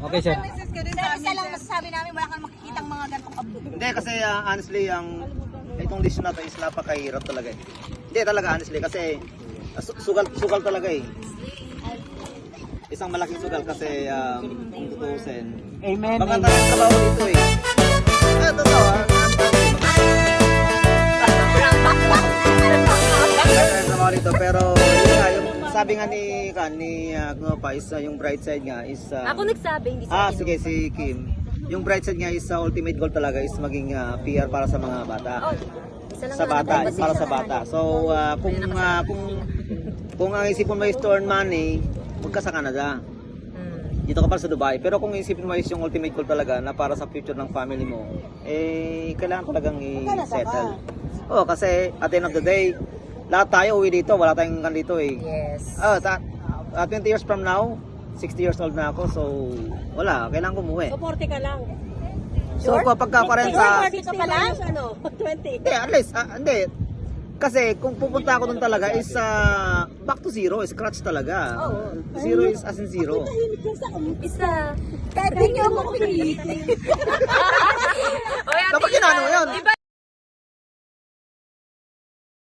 Okay, sir. Sir, isa lang masasabi namin, wala kang makikitang mga ganitong abdo. Hindi kasi honestly itong dish na to is napakahirap talaga eh. Hindi talaga honestly kasi sugal talaga eh. Isang malaking sugal kasi kung tutusin. Amen. Maganda yung trabaho dito eh. Totoo trabaho dito pero yun nga, yung sabi nga ni Gnopa is yung bright side nga is Ako nagsabi, hindi sa akin. sige si Kim. Yung bright side nga is ultimate goal talaga is maging PR para sa mga bata. Oh, isa lang Sa naman bata, ang is para sa bata. So kung ang isipin mo is to earn money, huwag ka sa Canada. Dito ka pa sa Dubai. Pero kung isipin mo is yung ultimate goal talaga na para sa future ng family mo, kailangan talagang i-settle. Oh, kasi at the end of the day, lahat tayo uwi dito, wala tayong dito eh. Yes. 20 years from now, 60 years old na ako, so wala, kailangan ko umuwi. So, 40 ka lang. So kapag ka 40, 40 ka pa lang? Ano? 20. hindi, at least, hindi. Kasi kung pupunta ako doon talaga is back to zero, scratch talaga. Zero is as in zero. Isa. Kahit di niyo ako pinili.